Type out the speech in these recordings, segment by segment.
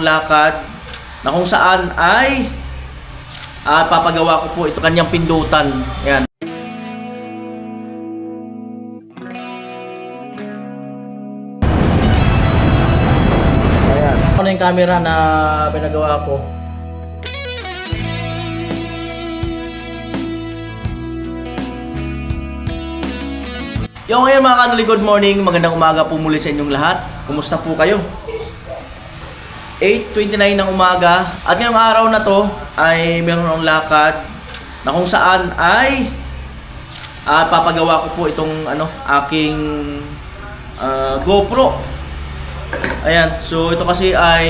ng lakad na kung saan ay papagawa ko po ito kanyang pindutan. Ayan. Ayan. Ano yung camera na pinagawa ko? Yo, ngayon mga kanuli, good morning. Magandang umaga po muli sa inyong lahat. Kumusta po kayo? 8:29 ng umaga. At ngayong araw na to ay meron akong lakad na kung saan ay papagawa ko po itong aking GoPro. Ayan, so ito kasi ay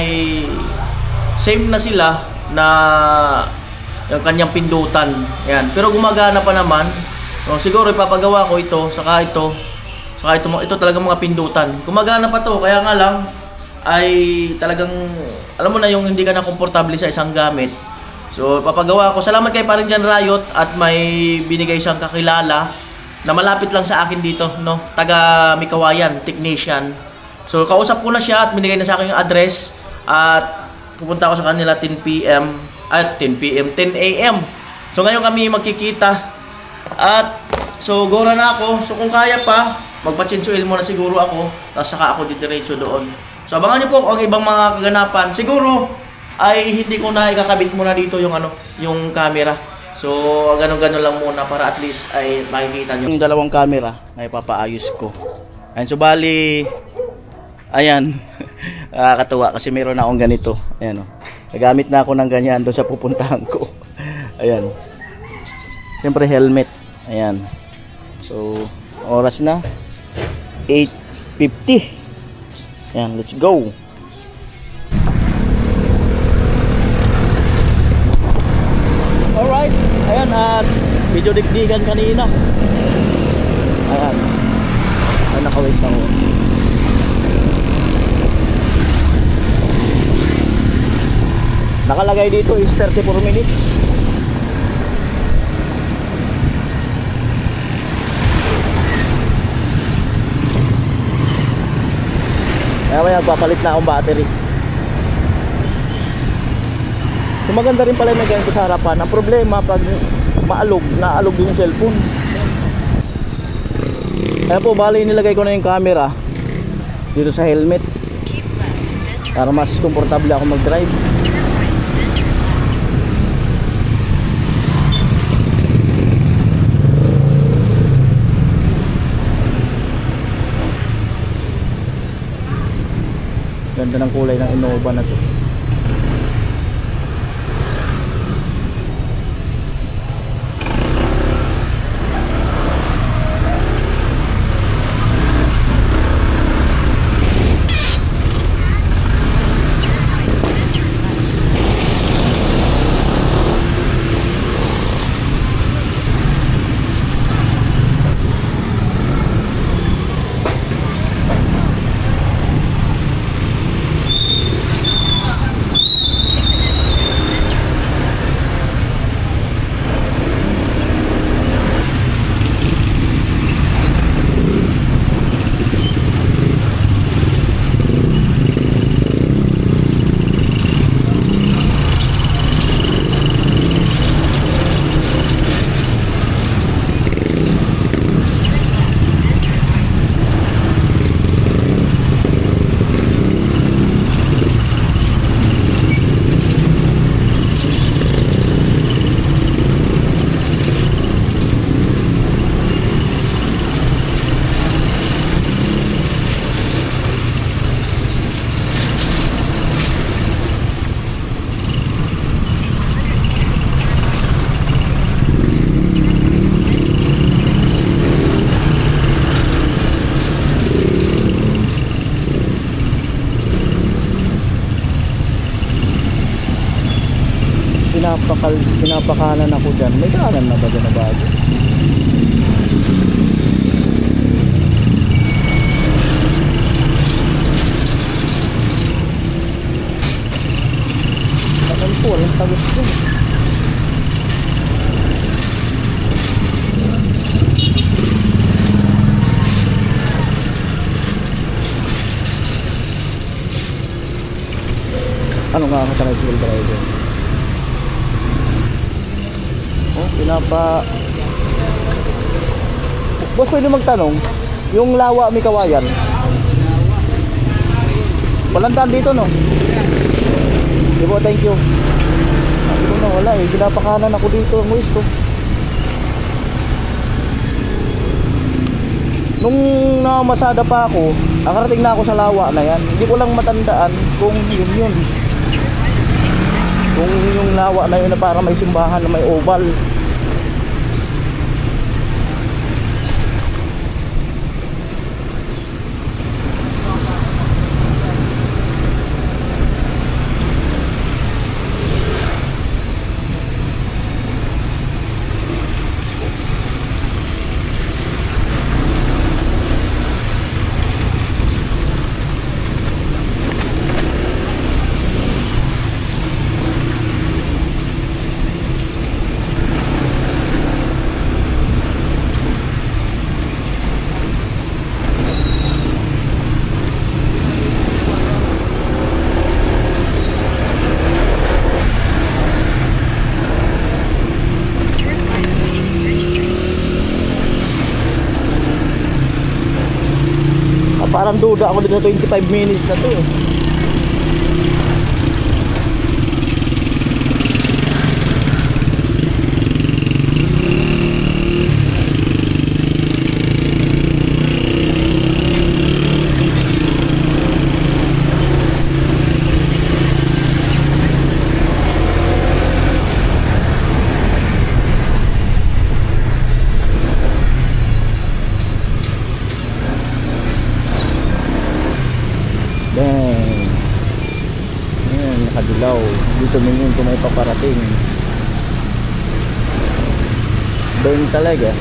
same na sila na yung kanyang pindutan. Ayan, pero gumagana pa naman. No, siguro ipapagawa ko ito, saka ito talagang mga pindutan. Gumagana pa to, kaya nga lang ay talagang alam mo na yung hindi ka na komportable sa isang gamit. So ipapagawa ko. Salamat kay Paring Jan Riot at may binigay siyang kakilala na malapit lang sa akin dito, no? Taga Mikawayan, technician. So kausap ko na siya at binigay na sa akin yung address at pupunta ako sa kanila 10 a.m. So ngayon kami magkikita. At so gora na ako. So kung kaya pa, magpa-change oil muna siguro ako, tapos saka ako didiretso doon. So abangan niyo po ang ibang mga kaganapan. Siguro ay hindi ko na ikakabit muna dito yung yung camera. So ganun-ganun lang muna para at least ay makikita niyo yung dalawang camera na ipapaayos ko. Ayun, so bali ayan. Nakakatuwa kasi meron na akong ganito. Ayan oh. Nagamit na ako ng ganyan doon sa pupuntahan ko. Ayan. Siyempre helmet. Ayan. So, oras na 8:50. Ayan, let's go. Alright. Ayan, at medyo digdigan kanina. Ayan. Ay, nakawait na ako. Nakalagay dito is 34 minutes. Kaya may nagpapalit na akong battery. So maganda rin pala yung ganito sa harapan. Ang problema pag naalog din yung cellphone. Kaya po bali nilagay ko na yung camera dito sa helmet para mas komportable ako mag-drive. Ganda ng kulay ng Innova na to. Pinapakanan ako dyan. May kanan na ba dyan na bago? Kanan po, walang tagos dyan. Ano nga ako tricycle driver? Oh, pinapa... Boss, pwede magtanong, yung lawa may kawayan? Walang daan dito, no? Di po, thank you. Sabi ko na wala eh, ginapakanan ako dito, muis ko. Nung namasada pa ako, nakarating na ako sa lawa na yan. Hindi ko lang matandaan kung yun. Kung yung lawa na yun na para may simbahan na may oval. Parang duda ako dito, 25 minutes na to eh. Ayan, nakadilaw. Dito tumingin kung may paparating. Doon talaga.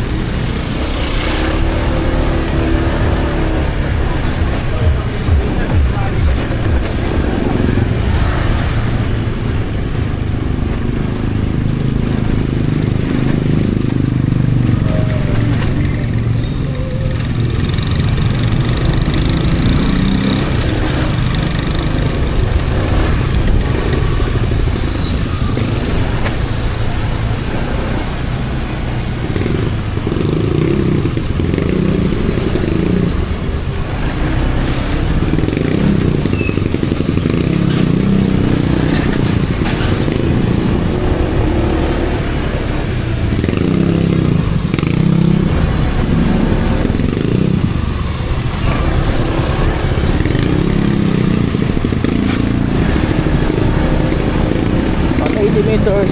Meters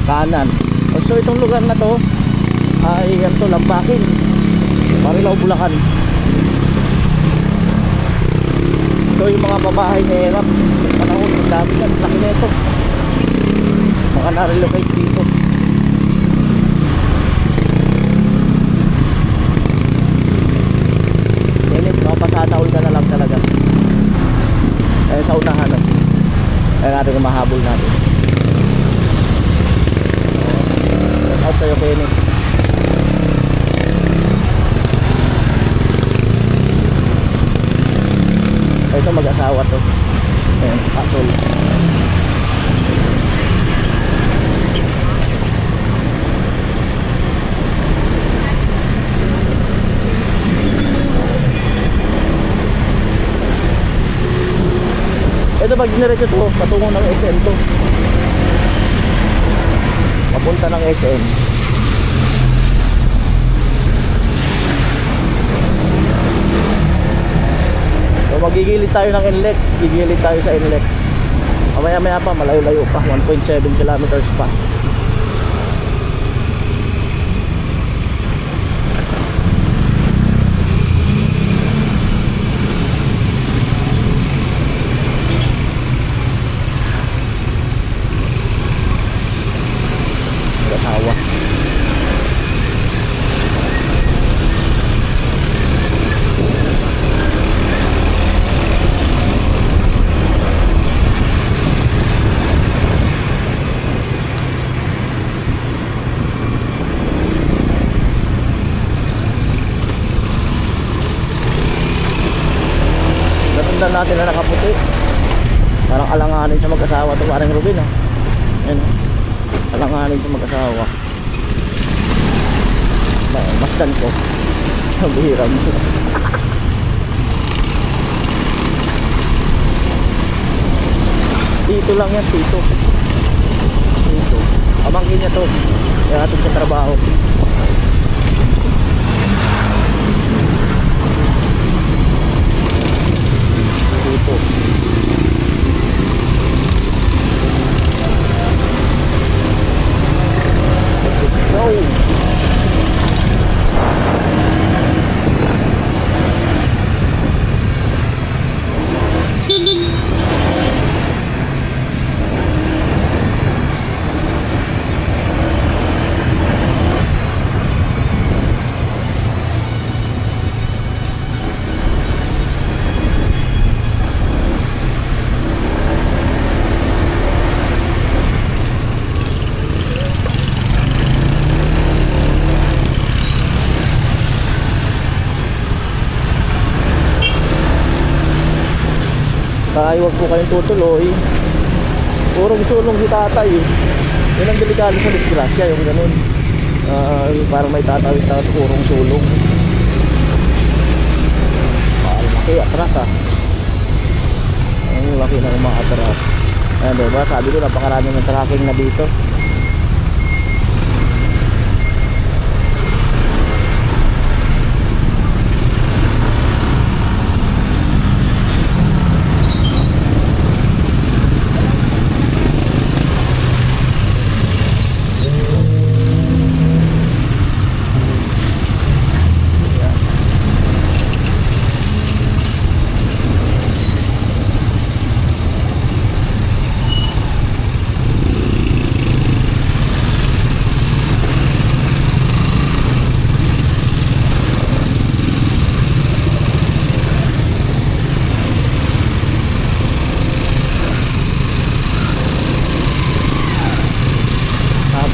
kanan. So itong lugar na to ay ganito, Lambakin, Marilao, Bulacan. So yung mga babahay na hirap panahon, ang dami yan, laki nito, mga na-relocate dito. Ganit, mapasana all ka na lang talaga. Kaya sa unahan ay natin yung mahabol natin. Out sa'yo, Kenny. Ito mag-asawa to. Ayan, Pasol. Ito pag diniretso to, patungo ng SM to. Papunta ng SM. So magigilid tayo ng NLEX, gigilid tayo sa NLEX. Mamaya pa, malayo-layo pa, 1.7 kilometers pa. Asawa. Nasundan natin na nakaputi. Parang alanganin sa mag-asawa to, parang Ruben ah. Yan, alanganin sa mag-asawa. Masdan ko. Bihira mo. Tito lang yan, tito. Tito. Pamangkin niya to. Kaya atin sa trabaho. Tito. Let's go. Kaya huwag po kayong tutuloy. Purong sulong si tatay eh. Yun ang delikado sa disgrasya, yung ganun. Parang may tatawid tapos purong sulong. Laki atras ah. Ang laki ng mga atras. Ayan diba, sabi ko napakarami ng tracking na dito.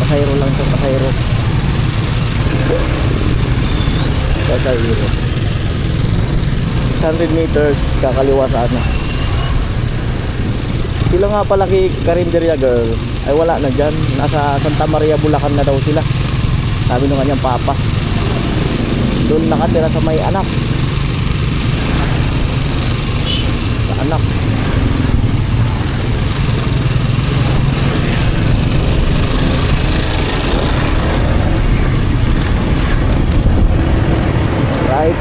Pasayro lang ito, pasayro. Pasayro. 600 meters kakaliwa sa ano. Sila nga pala kay Carinderia girl ay wala na dyan. Nasa Santa Maria, Bulacan na daw sila. Sabi nung kanyang papa. Doon nakatira sa may anak. Sa anak. Right.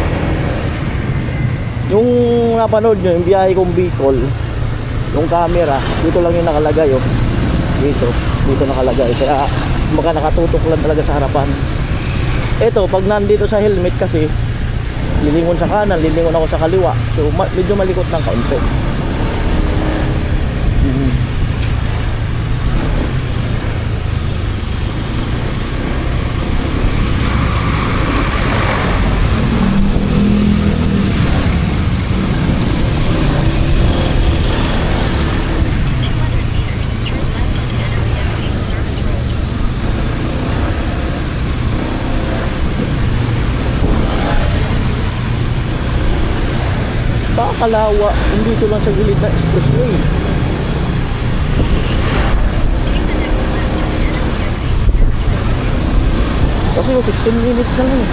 Yung napanood nyo, yung biyahe kong Bicol, yung camera, dito lang yung nakalagay oh. Dito nakalagay. Kaya baka nakatutok lang talaga sa harapan. Ito, pag nandito sa helmet kasi, lilingon sa kanan, lilingon ako sa kaliwa. So medyo malikot ng kaunti. Kalawa, hindi ito lang sa gilid na expressway. Kasi 16 minutes na lang.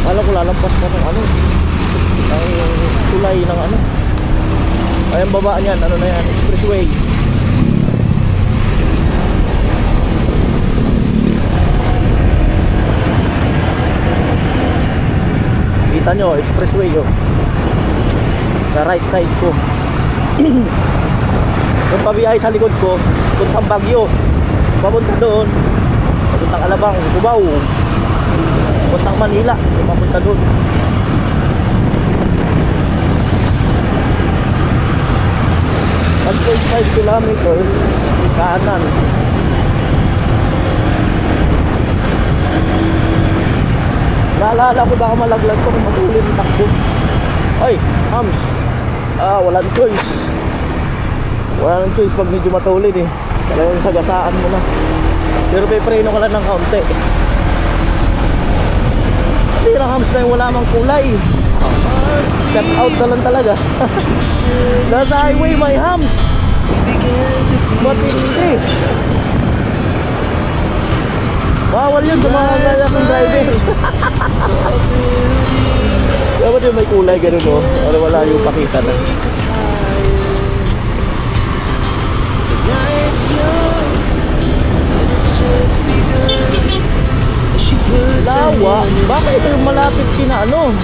Kala ko lalampas na ng ano, ang tulay ng ano. Ay, ang baba niyan, ano na yan, expressway. Kita nyo, expressway yun. Sa right side ko. Yung pabiyahe sa likod ko, puntang Baguio. Papunta doon. Papuntang Alabang, Cubao. Puntang Manila, papunta doon. 1.5 kilometers kanan. Naalala ko baka malaglag ko kung matuloy ng takbo. Ay, hams. Walang choice pag medyo matulid eh. Talagang sagasaan mo na. Pero pepreno ka lang ng kaunti. Tira hams na yung wala mang kulay. Cut out na lang talaga. Nasa highway may hams. Matindi. Bawal yun sa mga gaya kong driver. Dapat yung may kulay ganun o. Pero wala yung pakita na. Lawa? Baka ito yung malapit kina ano?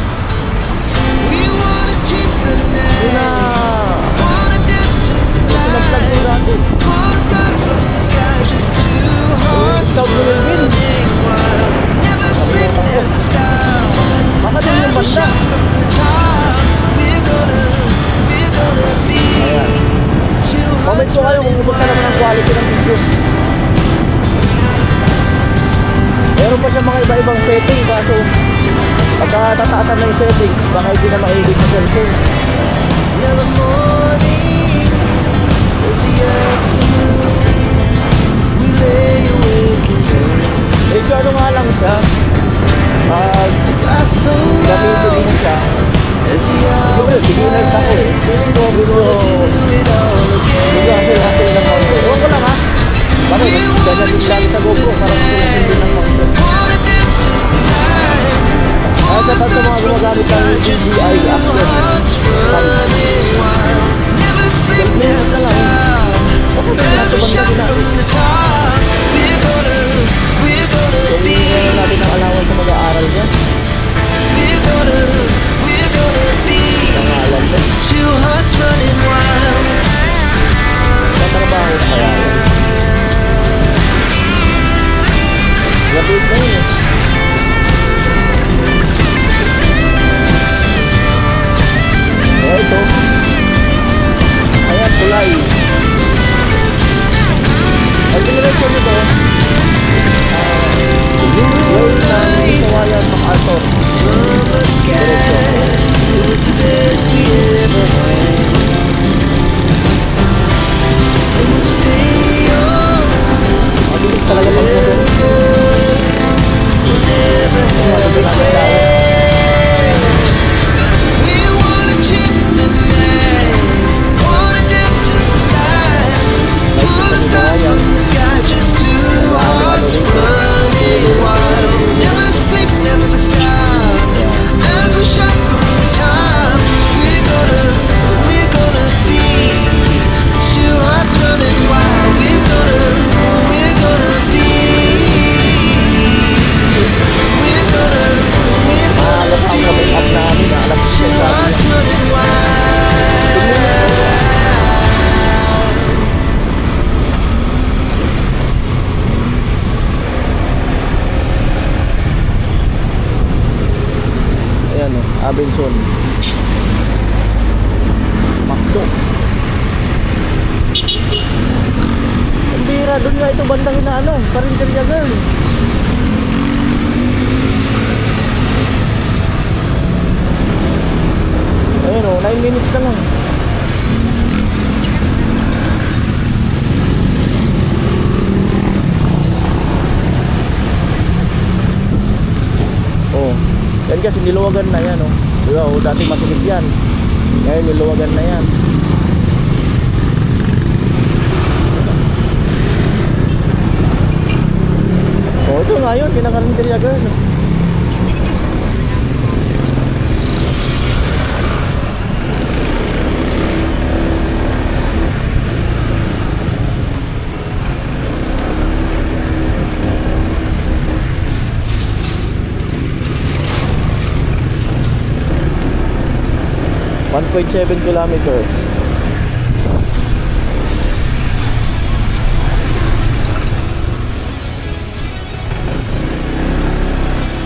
Kina... Pinag-plug mo natin. South Melvin. Baka din yung banda. Ayan. Comment ko kayo kung kumusta naman ang quality ng video. Meron pa siya mga iba-ibang setting kaso pagka tataasan na yung settings baka hindi na makilig sa cellphone. Medyo ano nga lang siya pag gamitin mo siya siguro beginner ako eh hasil ng counter. Ewan ko lang ha bakit gagaling lang sa GoPro parang hindi ng counter. Kahit sa mga gumagamit ng DJI action self-less na lang bakit hindi natin banda so hindi natin ang alawan sa mag-aaral niya pangalan ba? Tatrabaho kaya yan graduate na yun eh ito ayan kulay ang generation nito wait na isawayan MacArthur mabilis talaga mag-motor Abenson Makdo ang bira doon nga ito bandang inaano Karinderya girl ayun o 9 minutes na lang oh yan kasi niluwagan na yan oh. Diba oh, dati masikip yan. Ngayon niluwagan na yan. Oh ito nga yun, kinakarinderya girl. .7 kilometers.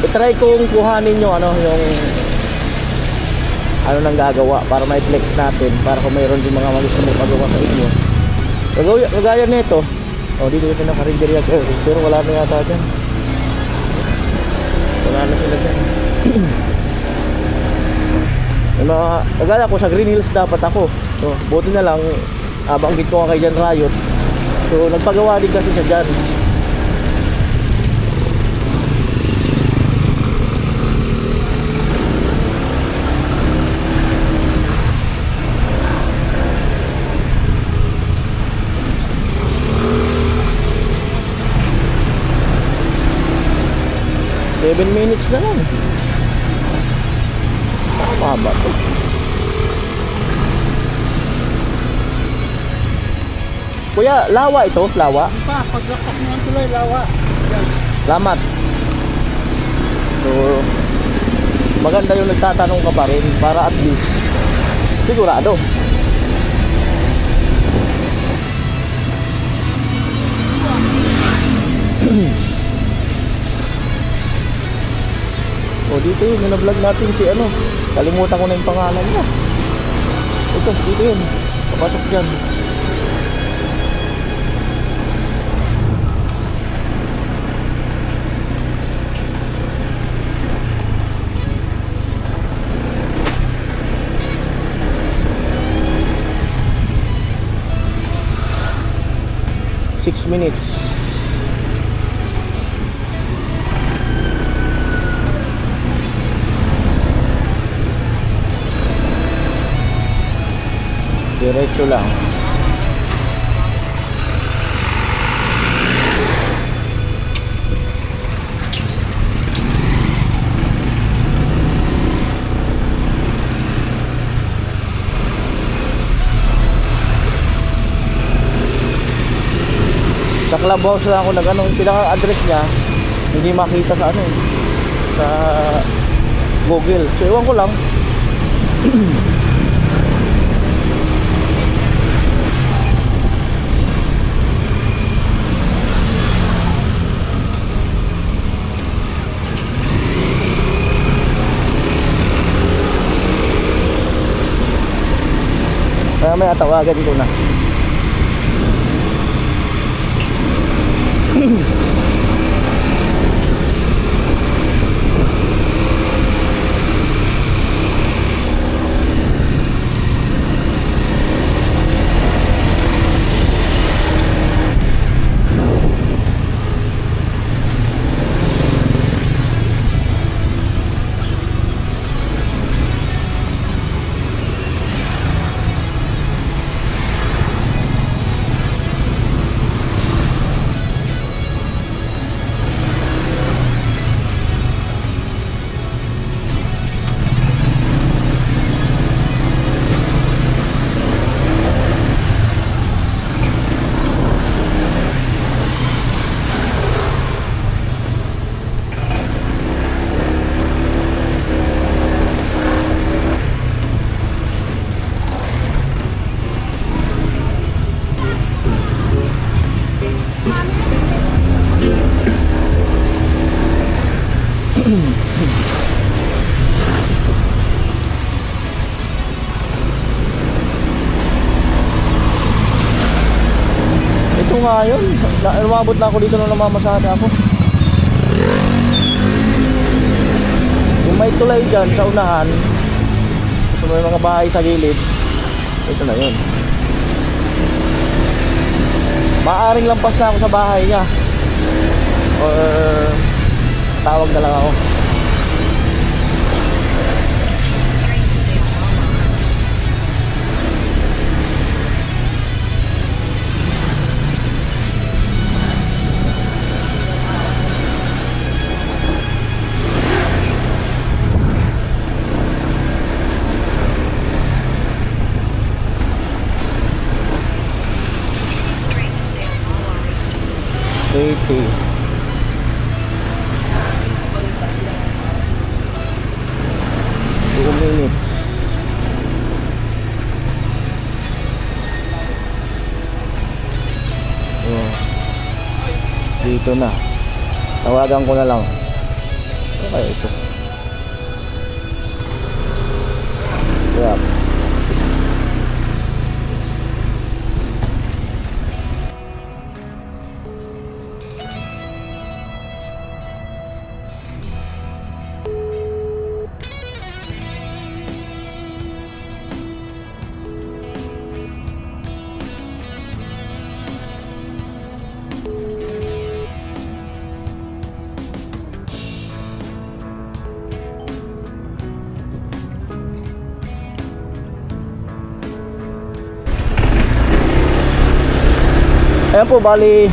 I-try kong kuhanin yung ano, yung ano nang gagawa para may flex natin para kung mayroon din mga gusto mo pagawa sa inyo. Kagaya nito. Oh, dito yung pinaka-renderia pero wala na yata dyan. Wala na sila dyan. Yung mga, kagaya ko sa Green Hills dapat ako. So, buti na lang, banggit ko nga kay Jan Riot. So, nagpagawa din kasi siya dyan. 7 minutes na lang. Mahaba to. Kuya, lawa ito? Lawa? Pa, paglakpak mo ang tulay, lawa. Yan. Salamat. So, maganda yung nagtatanong ka pa rin para at least sigurado. O dito yun, na-vlog natin si ano. Kalimutan ko na yung pangalan niya. Ito, dito yun. Papasok dyan. Six minutes. Diretso lang. Sa clubhouse lang ako nag ano, yung pinaka-address niya hindi makita sa ano sa Google. So ewan ko lang. Kaya may atawagan ko na. Ito nga yun, umabot na ako dito nung namamasada ako. Yung may tulay dyan sa unahan, so may mga bahay sa gilid, ito na yun. Maaring lampas na ako sa bahay niya or tawag na lang ako. Waiting. 2 minutes. Oh. Dito na. Tawagan ko na lang. Okay, ito. Yeah. Ayan po, bali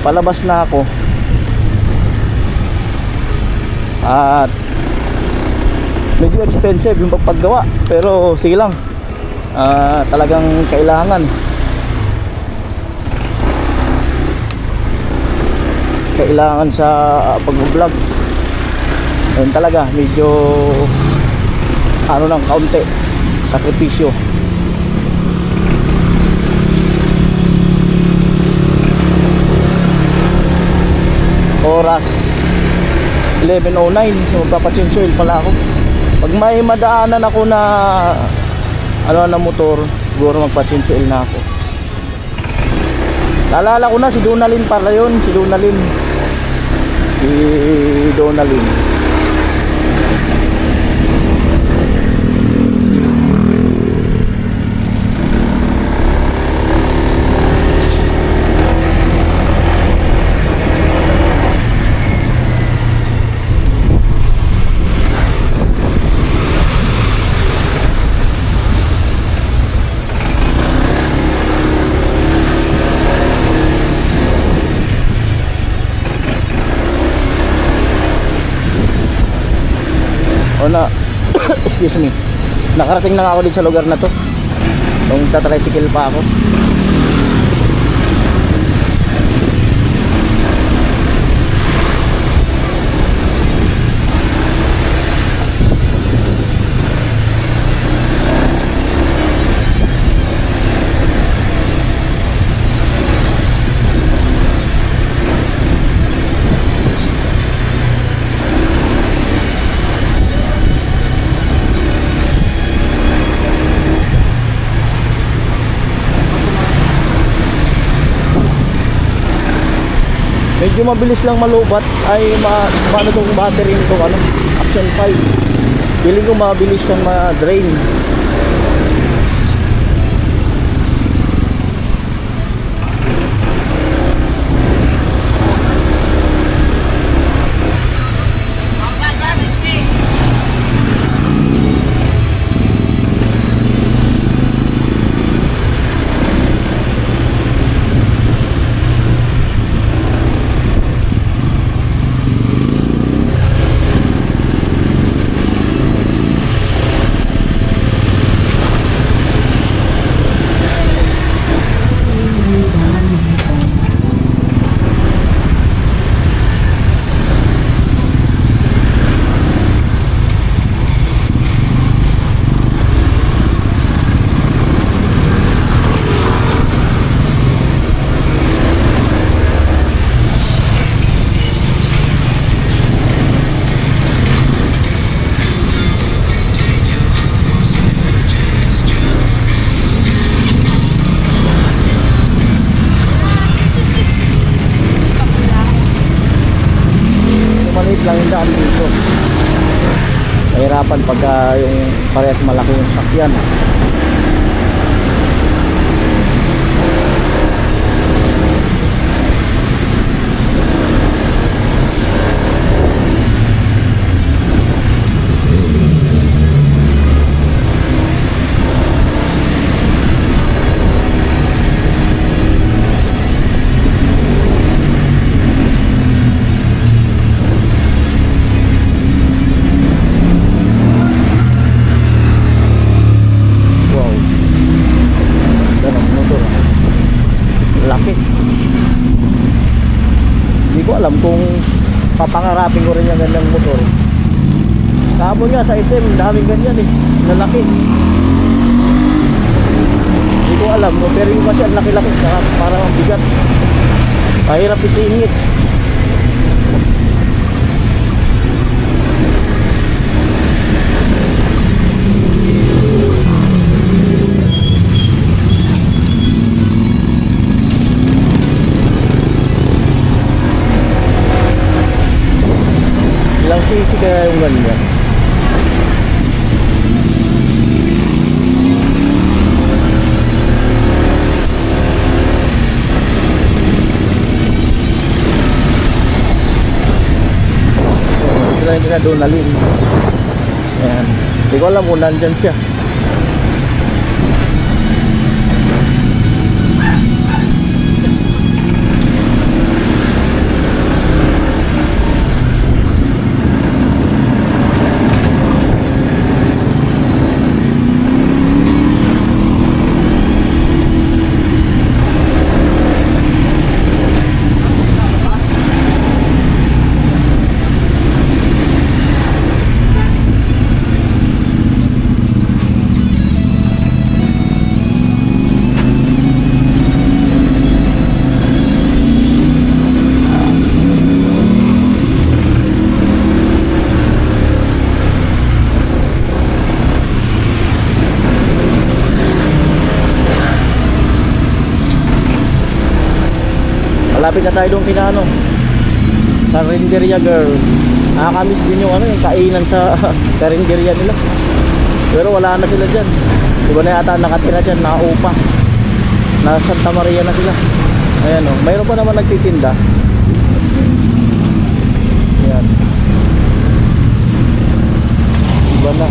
palabas na ako. At medyo expensive yung paggawa, pero sige lang. Talagang kailangan sa pag-vlog. Ayun talaga, medyo ano lang, kaunti sakripisyo. Oras 11:09, so magpapachange oil pala ako. Pag may madaanan ako na ano na motor, siguro magpa-change oil na ako. Naalala ko na si Donalyn pala yun, si Donalyn. O na, excuse me, nakarating na nga ako din sa lugar na to nung tatricycle pa ako. Medyo mabilis lang malubat ay paano itong battery nito, ano, Action 5. Feeling ko mabilis siyang ma-drain. Maliit lang yung daan dito. Mahirapan pagka yung parehas malaki yung sakyan. Alam kung papangarapin ko rin yung ganyang motor. Kahapon nga sa SM, daming ganyan eh, lalaki. Hindi ko alam, no? Pero yung kasi ang laki-laki, parang ang bigat. Mahirap isingit. Ilang cc kaya yung ganyan? Hindi na Donalyn. Ayan. Hindi ko alam kung nandyan siya. Malapit na tayo doon kina ano, sa Renderia Girl. Nakakamiss din yung ano, yung kainan sa Renderia nila. Pero wala na sila dyan. Iba na yata nakatira dyan, nakaupa. Nasa Santa Maria na sila. Ayan o, mayroon pa naman nagtitinda. Ayan. Iba na.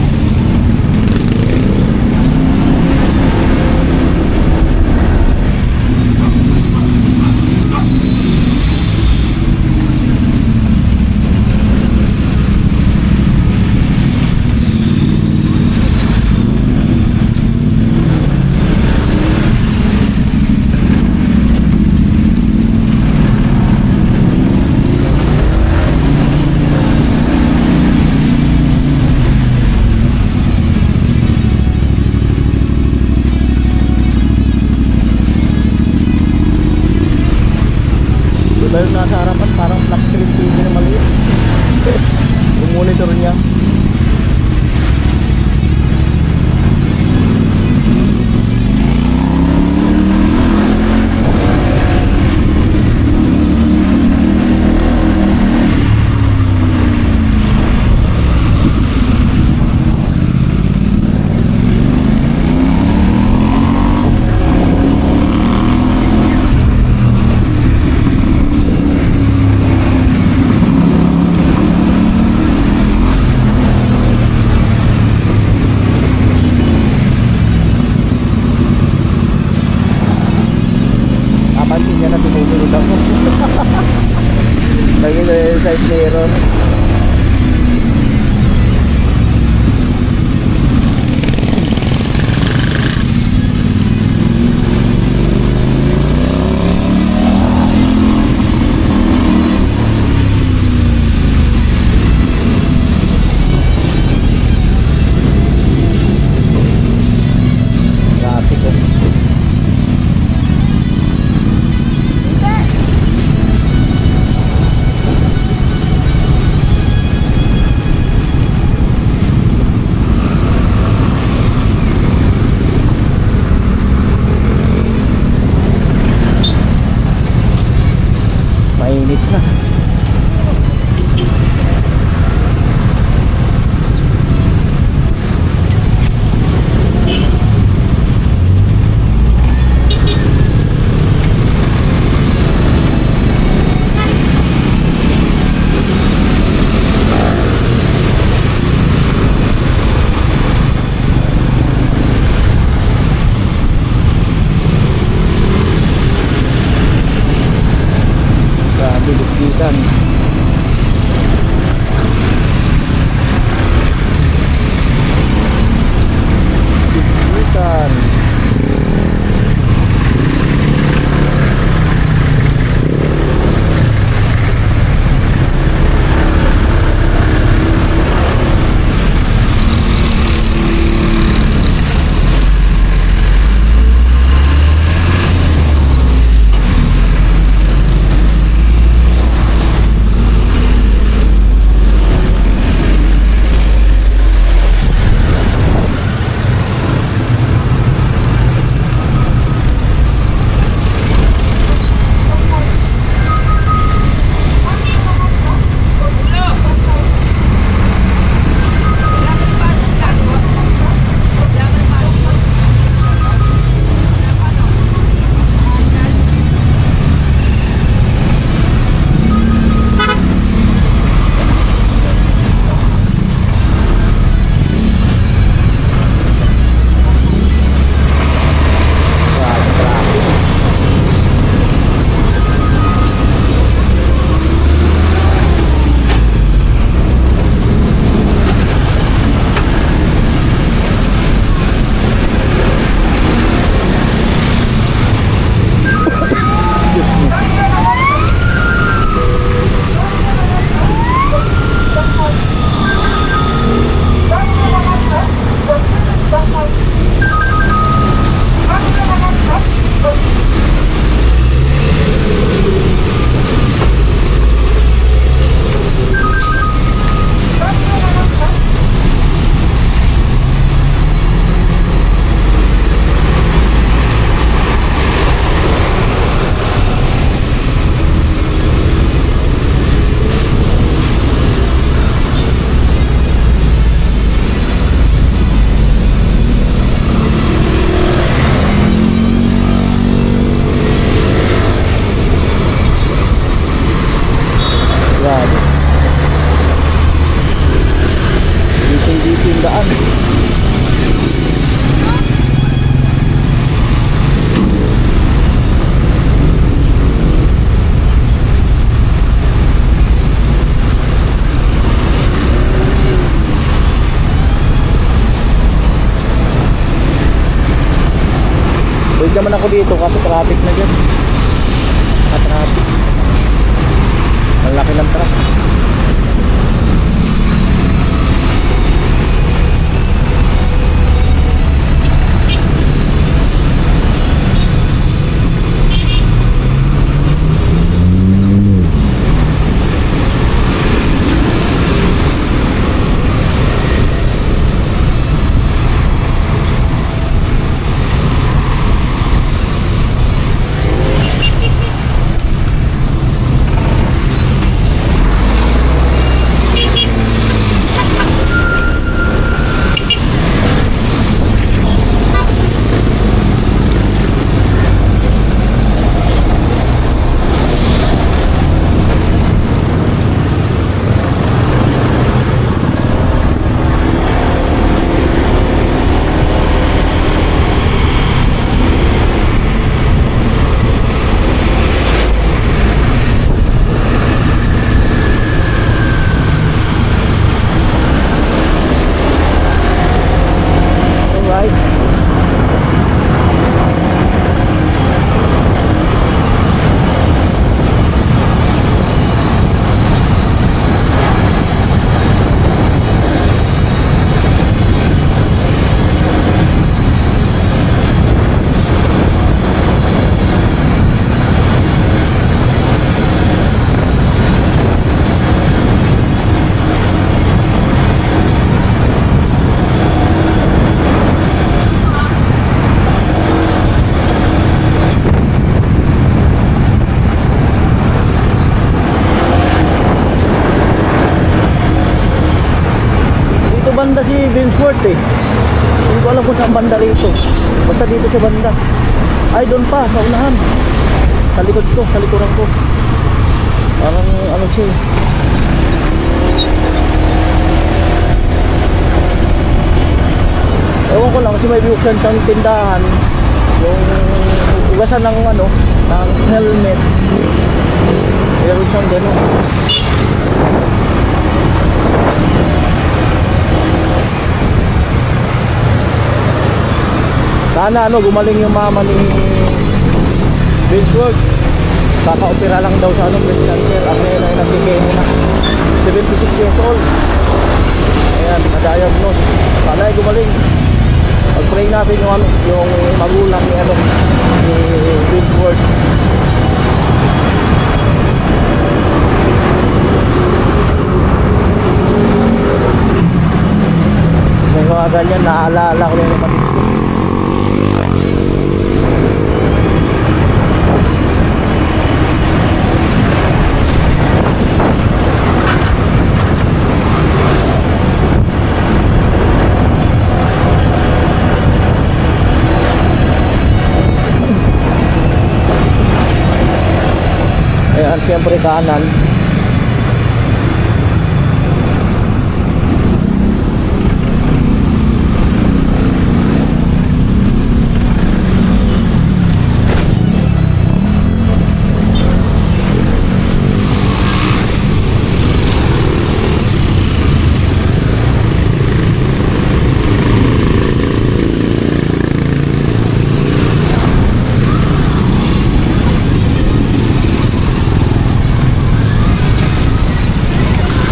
Diba yung nasa harapan parang flash screen TV na maliit. Yung monitor niya. Kapansin niya na sinusunod ako. Nakita yung side mirror. Traffic oh. Mainit na. Grabe, lupitan. Lupitan. Tawid naman ako dito kasi traffic na dyan. Traffic. Ang laki ng truck. Banda si Vinsworth eh. Hindi ko alam kung saan banda rito. Basta dito sa banda. Ay, doon pa, sa unahan. Sa likod ko, sa likuran ko. Parang ano siya eh. Ewan ko lang kasi may buksan siyang tindahan. Yung ugasan ng ano, ng helmet. Meron siyang gano'n. Sana ano, gumaling yung mama ni Vinsworth. Kaka-opera lang daw sa anong breast cancer. Ang ngayon ay nagkikemo na. 76 years old. Ayan, na-diagnose. Sana ay gumaling. Pag-pray natin yung, ano, yung magulang ni, ano, ni Vinsworth. May mga ganyan, naaalala ko yung naman dito. Ayan, siyempre kanan.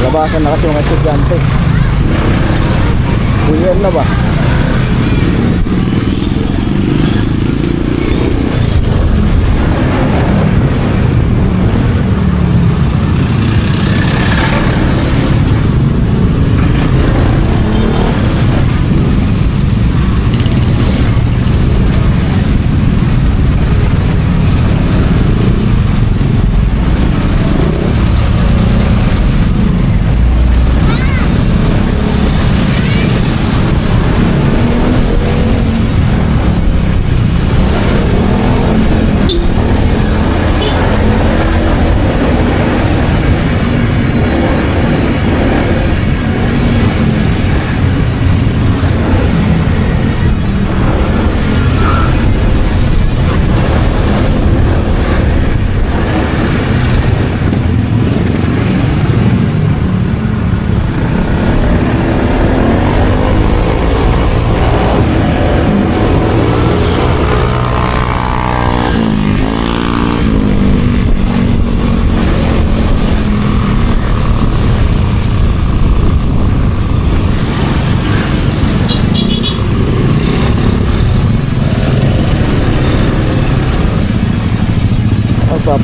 Labasan na kasi mga estudyante. Uwian na ba?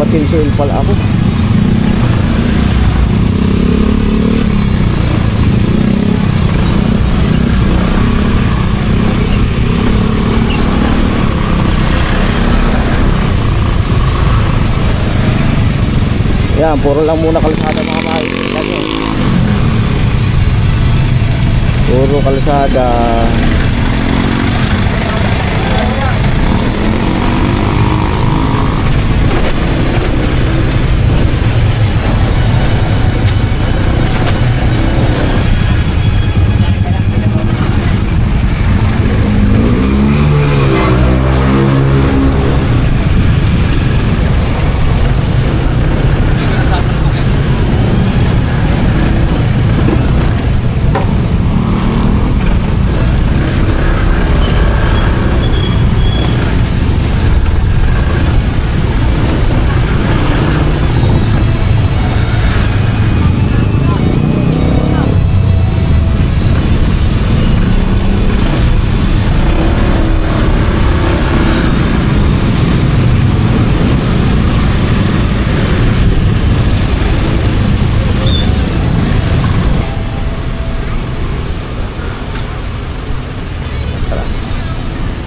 Magpa-change oil pala ako. Yan, puro lang muna kalsada mga kaibigan. Puro kalsada.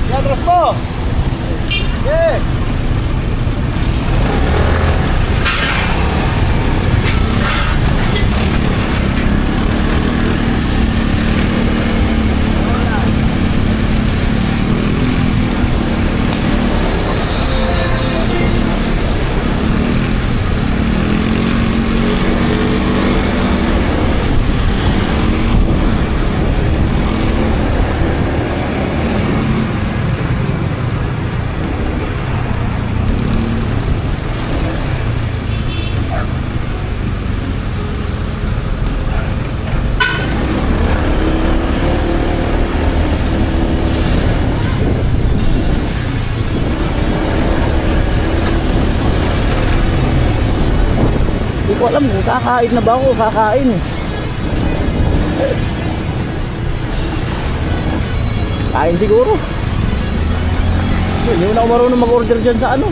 Yan, dress mo! Yeah! Hindi ko alam kung kakain na ba ako, kakain eh. Kain siguro. So, hindi na ako marunong mag-order dyan sa ano.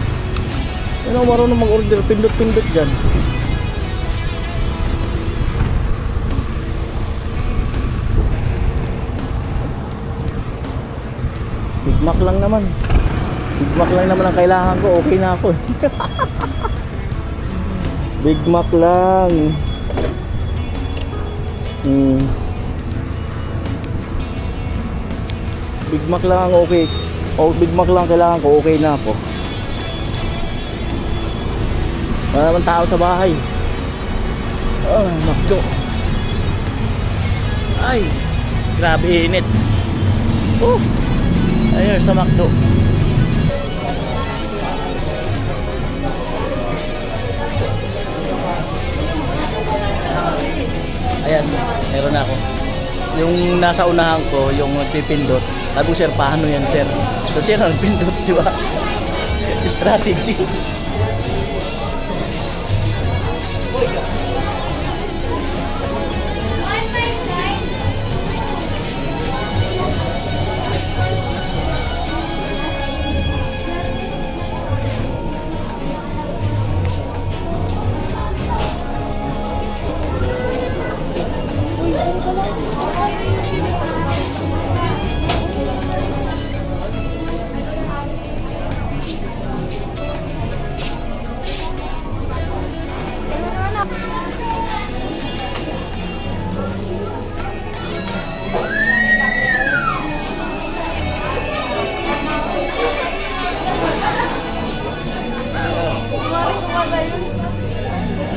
Hindi na ako marunong mag-order, pindot-pindot dyan. Big Mac lang naman. Big Mac lang naman ang kailangan ko, okay na ako. Big Mac lang. Big Mac lang ang okay. O Big Mac lang kailangan ko, okay na ako. Wala naman tao sa bahay. Makdo. Ay, grabe init. Ayun sa Makdo. Ayan, meron na ako. Yung nasa unahan ko, yung nagpipindot. Sabi ko, sir, paano yan, sir? So, sir, nagpindot, di ba? Strategy.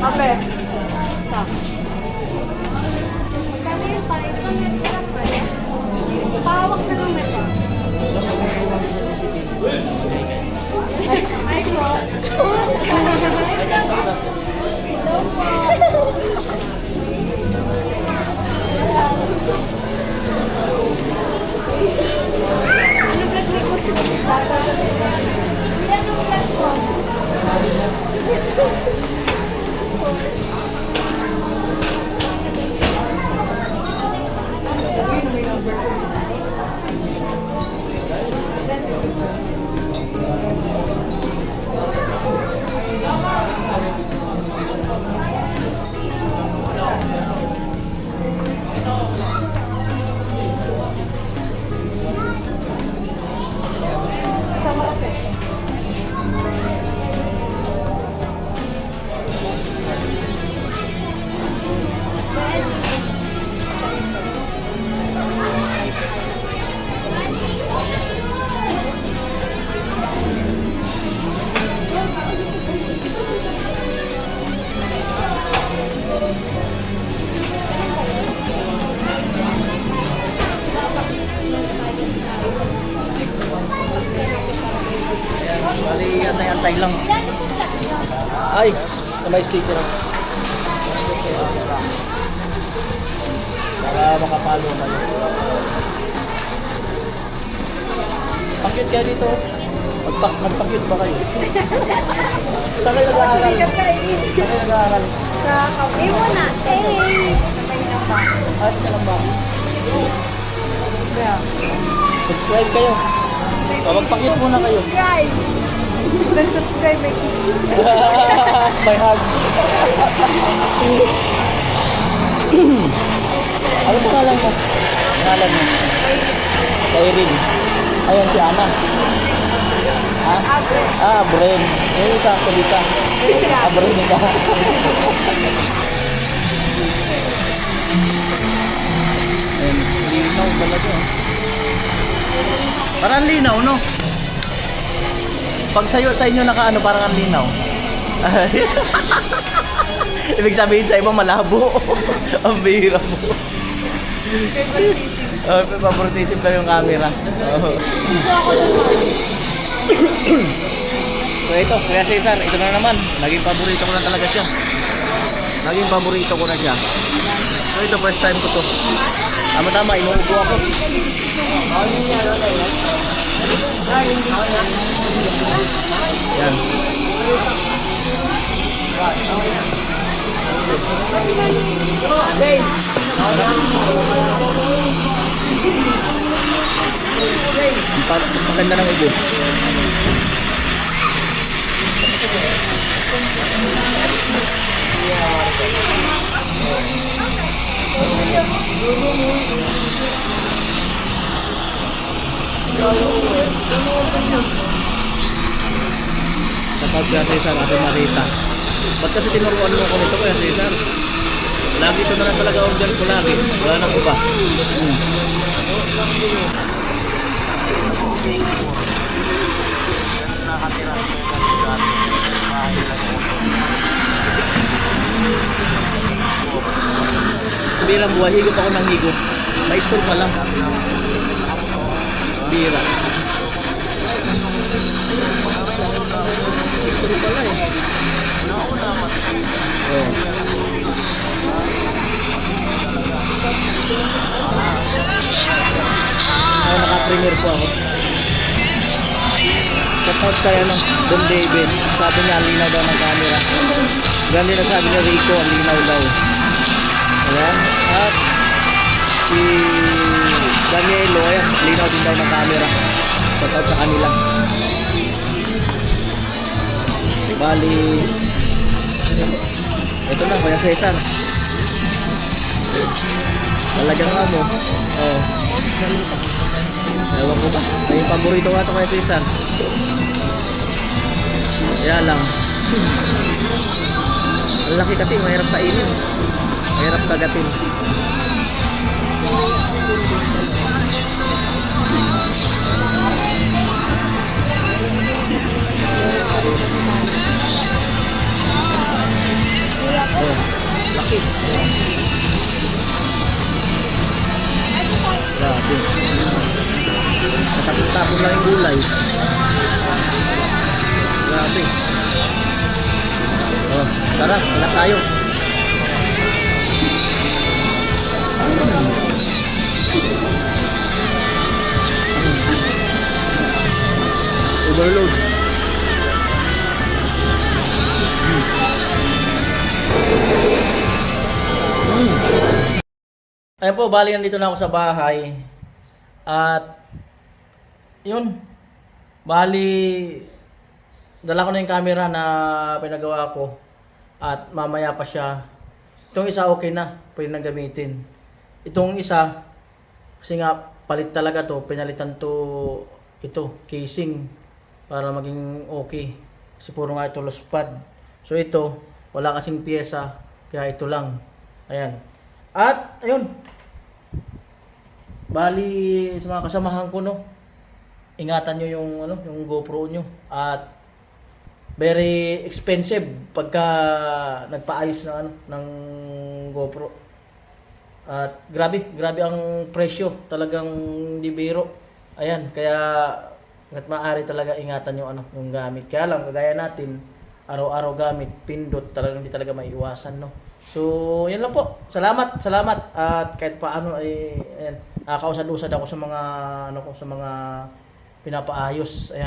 Ape. Sa. Magkano yung pa? Ito ba meron ka lang ba? Pahawak na lang meron. Ay po. Hello po. Ano vlog mo po? Ano vlog po? may sticker ako. Para makapalo kayo. Pakyut kayo dito. Magpakyut ba kayo? Saan kayo nag-aaral? Sikat ka eh. Saan kayo nag-aaral? Sa kape mo na. Eh! Sabay na pa. Ay, isa lang ba? Yeah. Subscribe kayo. Magpakyut muna kayo. Subscribe! Nag-subscribe may kiss. May hug. Ano pangalan mo? Pangalan mo? Sa Irene. Ayan si Ana. Ha? Bren. Yung isa, Salita. Bren ka. Ayan, linaw talaga. Parang linaw, no? Pag sa inyo nakaano, parang ang linaw. Ibig sabihin sa iba malabo. Ang bihira mo. Favoritism lang yung camera. So ito, Kuya Cesar, ito na naman. Naging paborito ko na talaga siya. Naging paborito ko na siya. So ito, first time ko to. Tama-tama, inuubo ako. Yan. Maganda ng ubo. Kapag Kuya Cesar, Ate Marita. Ba't kasi tinuruan mo ko nito, Kuya Cesar? Lagi ito na lang talaga order ko lagi. Wala nang iba. Bilang buhay, higop ako ng higop. May store pa lang. Bira. Store pala eh. Oh. Ay, naka-premier po ako. Shoutout kaya ng Don David. Sabi niya, ang linaw daw ng camera. Ganun din na sabi niya, Rico, ang linaw daw. Ayan. At si Danielo, ayan, linaw din daw ng camera. Shoutout sa kanila. Bali, ito na, Kuya Cesar. Talagang ano. Oh. Ewan ko ba? May paborito ka ito, Kuya Cesar. Kaya lang. Ang laki kasi, mahirap kainin. Mahirap kagatin. Oh, laki. Grabe. Natapos-tapos lang yung gulay. Grabe. Oh, tara, wala tayo. Overload. Ayan po, bali nandito na ako sa bahay. At yun, bali dala ko na yung camera na pinagawa ko. At mamaya pa siya. Itong isa okay na, pwede nang gamitin. Itong isa, kasi nga palit talaga to, pinalitan to ito, casing para maging okay. Kasi puro nga ito lost pad. So ito, wala kasing pyesa, kaya ito lang. Ayan. At ayun. Bali sa mga kasamahan ko, no. Ingatan niyo yung ano, yung GoPro niyo. At very expensive pagka nagpaayos ng ano, ng GoPro. At grabe ang presyo, talagang hindi biro. Ayan, kaya hangga't maaari talaga ingatan yung ano, yung gamit. Kaya lang kagaya natin, araw-araw gamit, pindot, talagang hindi talaga maiiwasan, no? So, yan lang po. Salamat. At kahit paano ay ayan, nakakausad-usad ako sa mga ano ko, sa mga pinapaayos. Ayan.